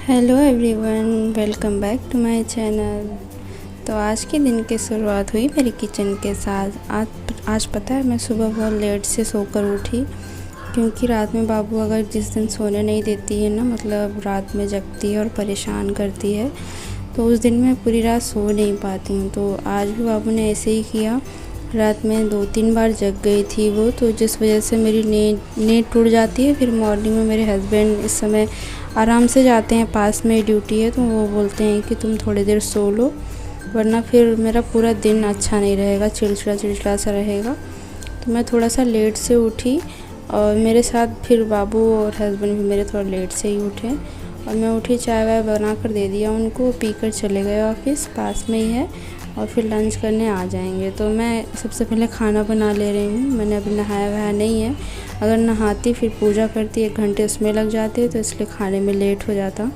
Hello everyone, welcome back to my channel. तो आज के दिन की शुरुआत हुई मेरी किचन के साथ। आज पता है मैं सुबह बहुत लेट से सोकर उठी, क्योंकि रात में बाबू अगर जिस दिन सोने नहीं देती है ना, मतलब रात में जगती है और परेशान करती है, तो उस दिन मैं पूरी रात सो नहीं पाती हूँ। तो आज भी बाबू ने ऐसे ही किया, रात में 2-3 बार जग गई थी वो, तो जिस वजह से मेरी नींद टूट जाती है। फिर मॉर्निंग में मेरे हस्बैंड इस समय आराम से जाते हैं, पास में ड्यूटी है, तो वो बोलते हैं कि तुम थोड़ी देर सो लो, वरना फिर मेरा पूरा दिन अच्छा नहीं रहेगा, चिड़चिड़ा सा रहेगा। तो मैं थोड़ा सा लेट से उठी और मेरे साथ फिर बाबू और हस्बैंड भी मेरे थोड़ा लेट से ही उठे, और मैं उठी, चाय वाय बना कर दे दिया उनको, पीकर चले गए ऑफिस, पास में ही है, और फिर लंच करने आ जाएंगे। तो मैं सबसे पहले खाना बना ले रही हूँ। मैंने अभी नहाया वहाया नहीं है, अगर नहाती फिर पूजा करती 1 घंटे उसमें लग जाते, तो इसलिए खाने में लेट हो जाता।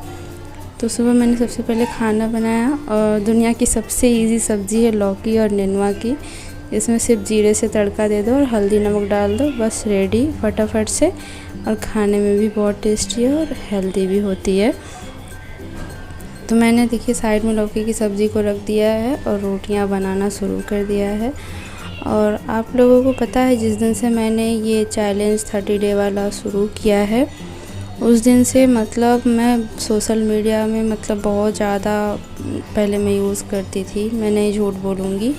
तो सुबह मैंने सबसे पहले खाना बनाया, और दुनिया की सबसे इजी सब्ज़ी है लौकी और नेनुआ की। इसमें सिर्फ जीरे से तड़का दे दो और हल्दी नमक डाल दो, बस रेडी फटाफट से, और खाने में भी बहुत टेस्टी है और हेल्दी भी होती है। तो मैंने देखिए साइड में लौकी की सब्ज़ी को रख दिया है और रोटियां बनाना शुरू कर दिया है। और आप लोगों को पता है, जिस दिन से मैंने ये चैलेंज 30 डे वाला शुरू किया है, उस दिन से मतलब मैं सोशल मीडिया में मतलब बहुत ज़्यादा पहले मैं यूज़ करती थी। मैं नहीं झूठ बोलूँगी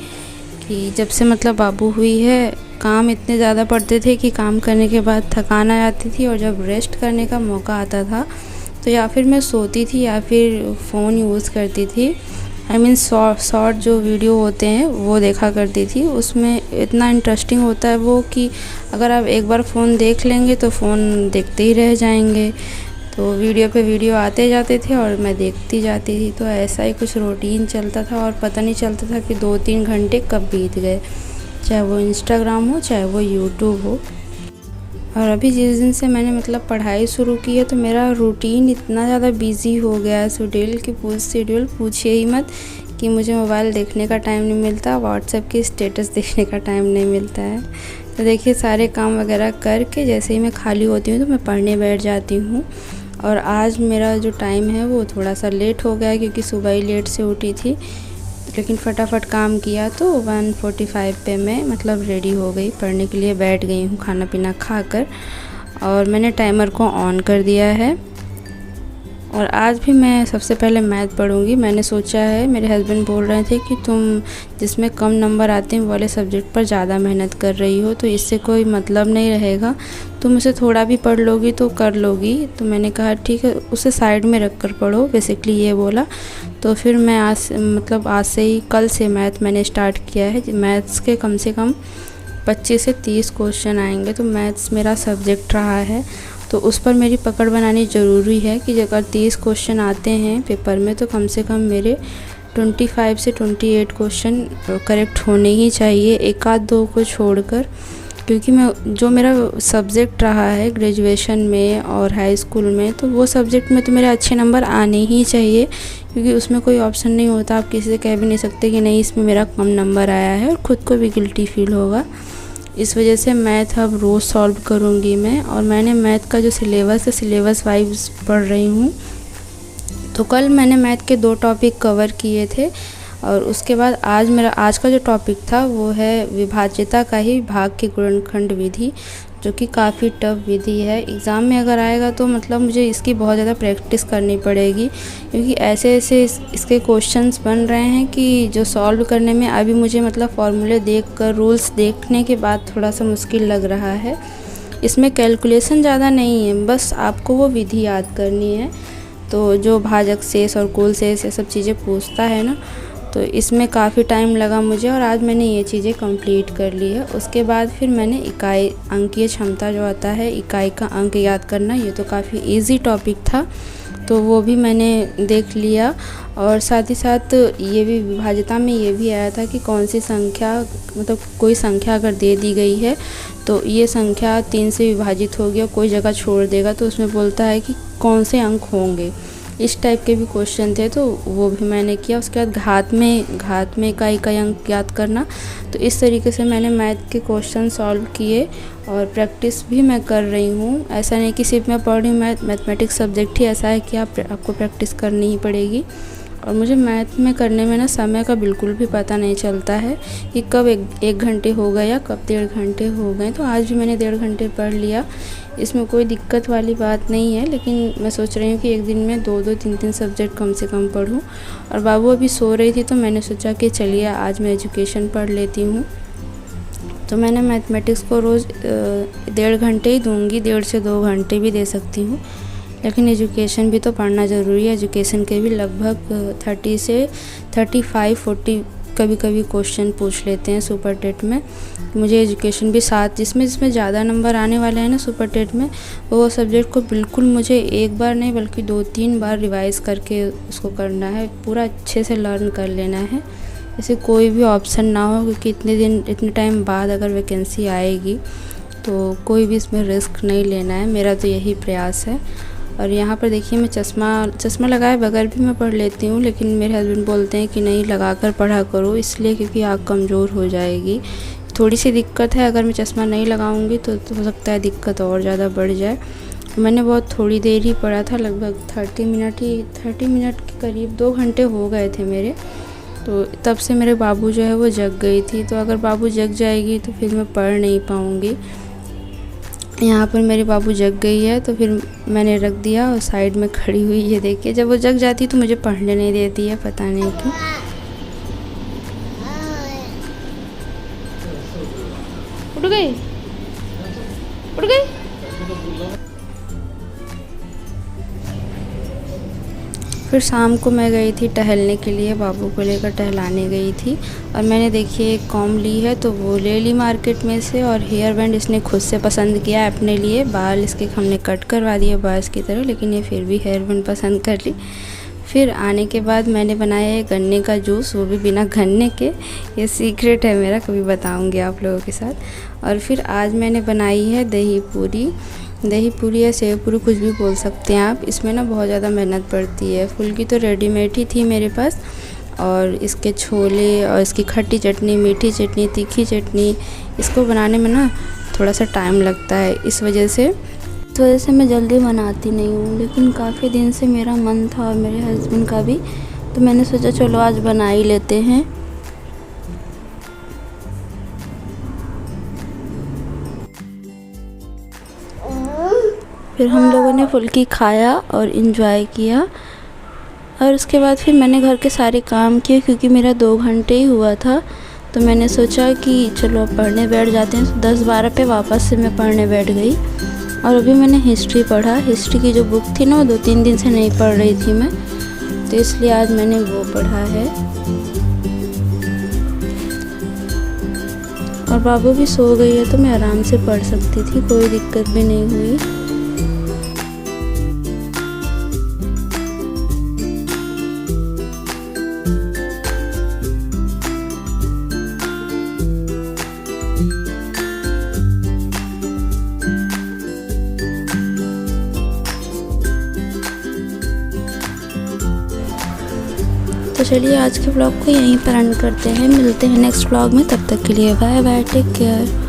कि जब से मतलब बाबू हुई है, काम इतने ज़्यादा पड़ते थे कि काम करने के बाद थकान आ जाती थी, और जब रेस्ट करने का मौका आता था तो या फिर मैं सोती थी या फिर फ़ोन यूज़ करती थी। आई मीन शॉर्ट जो वीडियो होते हैं वो देखा करती थी। उसमें इतना इंटरेस्टिंग होता है वो कि अगर आप एक बार फ़ोन देख लेंगे तो फ़ोन देखते ही रह जाएंगे। तो वीडियो पे वीडियो आते जाते थे और मैं देखती जाती थी। तो ऐसा ही कुछ रूटीन चलता था, और पता नहीं चलता था कि 2-3 घंटे कब बीत गए, चाहे वो इंस्टाग्राम हो चाहे वो यूट्यूब हो। और अभी जिस दिन से मैंने मतलब पढ़ाई शुरू की है, तो मेरा रूटीन इतना ज़्यादा बिज़ी हो गया है, शेड्यूल पूछिए ही मत, कि मुझे मोबाइल देखने का टाइम नहीं मिलता, व्हाट्सएप की स्टेटस देखने का टाइम नहीं मिलता है। तो देखिए सारे काम वगैरह करके जैसे ही मैं खाली होती हूँ तो मैं पढ़ने बैठ जाती हूँ। और आज मेरा जो टाइम है वो थोड़ा सा लेट हो गया, क्योंकि सुबह ही लेट से उठी थी, लेकिन फटाफट काम किया। तो 1:45 पे मैं मतलब रेडी हो गई, पढ़ने के लिए बैठ गई हूँ खाना पीना खाकर, और मैंने टाइमर को ऑन कर दिया है। और आज भी मैं सबसे पहले मैथ पढ़ूंगी। मैंने सोचा है, मेरे हस्बैंड बोल रहे थे कि तुम जिसमें कम नंबर आते हैं वो वाले सब्जेक्ट पर ज़्यादा मेहनत कर रही हो, तो इससे कोई मतलब नहीं रहेगा, तुम उसे थोड़ा भी पढ़ लोगी तो कर लोगी। तो मैंने कहा ठीक है, उसे साइड में रख कर पढ़ो, बेसिकली ये बोला। तो फिर मैं आज से ही, कल से मैथ मैंने स्टार्ट किया है। मैथ्स के कम से कम 25 से 30 क्वेश्चन आएंगे, तो मैथ्स मेरा सब्जेक्ट रहा है, तो उस पर मेरी पकड़ बनानी ज़रूरी है कि अगर 30 क्वेश्चन आते हैं पेपर में, तो कम से कम मेरे 25 से 28 क्वेश्चन करेक्ट होने ही चाहिए, 1-2 को छोड़कर। क्योंकि जो मेरा सब्जेक्ट रहा है ग्रेजुएशन में और हाई स्कूल में, तो वो सब्जेक्ट में तो मेरे अच्छे नंबर आने ही चाहिए, क्योंकि उसमें कोई ऑप्शन नहीं होता। आप किसी से कह भी नहीं सकते कि नहीं इसमें मेरा कम नंबर आया है, और ख़ुद को भी गिल्टी फील होगा। इस वजह से मैथ अब रोज़ सॉल्व करूँगी मैं। और मैंने मैथ का जो सिलेबस है, सिलेबस वाइज पढ़ रही हूँ। तो कल मैंने मैथ के 2 टॉपिक कवर किए थे, और उसके बाद आज का जो टॉपिक था वो है विभाज्यता का ही भाग के गुणनखंड विधि, जो कि काफ़ी टफ विधि है। एग्ज़ाम में अगर आएगा तो मतलब मुझे इसकी बहुत ज़्यादा प्रैक्टिस करनी पड़ेगी, क्योंकि ऐसे इसके क्वेश्चंस बन रहे हैं कि जो सॉल्व करने में अभी मुझे मतलब फॉर्मूले देखकर, रूल्स देखने के बाद थोड़ा सा मुश्किल लग रहा है। इसमें कैलकुलेशन ज़्यादा नहीं है, बस आपको वो विधि याद करनी है। तो जो भाजक शेष और कुल शेष ये सब चीज़ें पूछता है ना, तो इसमें काफ़ी टाइम लगा मुझे, और आज मैंने ये चीज़ें कंप्लीट कर ली है। उसके बाद फिर मैंने इकाई अंकीय क्षमता जो आता है, इकाई का अंक याद करना, ये तो काफ़ी इजी टॉपिक था, तो वो भी मैंने देख लिया। और साथ ही साथ ये भी विभाज्यता में ये भी आया था कि कौन सी संख्या, मतलब कोई संख्या अगर दे दी गई है तो ये संख्या 3 से विभाजित होगी और कोई जगह छोड़ देगा, तो उसमें बोलता है कि कौन से अंक होंगे। इस टाइप के भी क्वेश्चन थे तो वो भी मैंने किया। उसके बाद घात में इकाई अंक याद करना। तो इस तरीके से मैंने मैथ के क्वेश्चन सॉल्व किए और प्रैक्टिस भी मैं कर रही हूँ। ऐसा नहीं कि सिर्फ मैं पढ़ रही हूँ, मैथमेटिक्स सब्जेक्ट ही ऐसा है कि आपको प्रैक्टिस करनी ही पड़ेगी। और मुझे मैथ में करने में ना समय का बिल्कुल भी पता नहीं चलता है कि कब एक घंटे हो गए या कब 1.5 घंटे हो गए। तो आज भी मैंने 1.5 घंटे पढ़ लिया, इसमें कोई दिक्कत वाली बात नहीं है। लेकिन मैं सोच रही हूँ कि एक दिन में 2-2 3-3 सब्जेक्ट कम से कम पढूँ। और बाबू अभी सो रही थी तो मैंने सोचा कि चलिए आज मैं एजुकेशन पढ़ लेती हूँ। तो मैंने मैथमेटिक्स को रोज़ 1.5 घंटे ही दूँगी, 1.5 से 2 घंटे भी दे सकती हूँ। लेकिन एजुकेशन भी तो पढ़ना ज़रूरी है। एजुकेशन के भी लगभग 30 से 35-40 कभी क्वेश्चन पूछ लेते हैं सुपर टेट में। मुझे एजुकेशन भी साथ जिसमें ज़्यादा नंबर आने वाले हैं ना सुपर टेट में, वो सब्जेक्ट को बिल्कुल मुझे एक बार नहीं बल्कि 2-3 बार रिवाइज़ करके उसको करना है, पूरा अच्छे से लर्न कर लेना है। जैसे कोई भी ऑप्शन ना हो, क्योंकि इतने टाइम बाद अगर वैकेंसी आएगी तो कोई भी इसमें रिस्क नहीं लेना है। मेरा तो यही प्रयास है। और यहाँ पर देखिए मैं चश्मा लगाए बगैर भी मैं पढ़ लेती हूँ, लेकिन मेरे हस्बैंड बोलते हैं कि नहीं लगा कर पढ़ा करो, इसलिए क्योंकि आँख कमज़ोर हो जाएगी। थोड़ी सी दिक्कत है, अगर मैं चश्मा नहीं लगाऊंगी तो हो सकता है दिक्कत और ज़्यादा बढ़ जाए। मैंने बहुत थोड़ी देर ही पढ़ा था, लगभग 30 मिनट के करीब, 2 घंटे हो गए थे मेरे। तो तब से मेरे बाबू जो है वो जग गई थी, तो अगर बाबू जग जाएगी तो फिर मैं पढ़ नहीं पाऊँगी। यहाँ पर मेरे बाबू जग गई है तो फिर मैंने रख दिया और साइड में खड़ी हुई। ये देखिए जब वो जग जाती है तो मुझे पढ़ने नहीं देती है, पता नहीं क्यों। उठ गई। फिर शाम को मैं गई थी टहलने के लिए, बाबू को लेकर टहलाने गई थी। और मैंने देखिए एक कॉम ली है तो वो ले ली मार्केट में से। और हेयर बैंड इसने खुद से पसंद किया है अपने लिए। बाल इसके हमने कट करवा दिए बॉयज़ की तरह, लेकिन ये फिर भी हेयर बैंड पसंद कर ली। फिर आने के बाद मैंने बनाया है गन्ने का जूस, वो भी बिना गन्ने के। ये सीक्रेट है मेरा, कभी बताऊँगी आप लोगों के साथ। और फिर आज मैंने बनाई है दही पूरी या सेव पूरी, कुछ भी बोल सकते हैं आप। इसमें ना बहुत ज़्यादा मेहनत पड़ती है। फुल्की तो रेडीमेड ही थी मेरे पास, और इसके छोले और इसकी खट्टी चटनी, मीठी चटनी, तीखी चटनी, इसको बनाने में ना थोड़ा सा टाइम लगता है। इस वजह से मैं जल्दी बनाती नहीं हूँ। लेकिन काफ़ी दिन से मेरा मन था और मेरे हस्बैंड का भी, तो मैंने सोचा चलो आज बना ही लेते हैं। फिर हम लोगों ने फुल्की खाया और इन्जॉय किया। और उसके बाद फिर मैंने घर के सारे काम किए, क्योंकि मेरा 2 घंटे ही हुआ था। तो मैंने सोचा कि चलो अब पढ़ने बैठ जाते हैं। 10-12 पे वापस से मैं पढ़ने बैठ गई। और अभी मैंने हिस्ट्री पढ़ा। हिस्ट्री की जो बुक थी ना, 2-3 दिन से नहीं पढ़ रही थी मैं, तो इसलिए आज मैंने वो पढ़ा है। और बाबू भी सो गई है तो मैं आराम से पढ़ सकती थी, कोई दिक्कत भी नहीं हुई। तो चलिए आज के व्लॉग को यहीं पर एंड करते हैं। मिलते हैं नेक्स्ट व्लॉग में, तब तक के लिए बाय बाय, टेक केयर।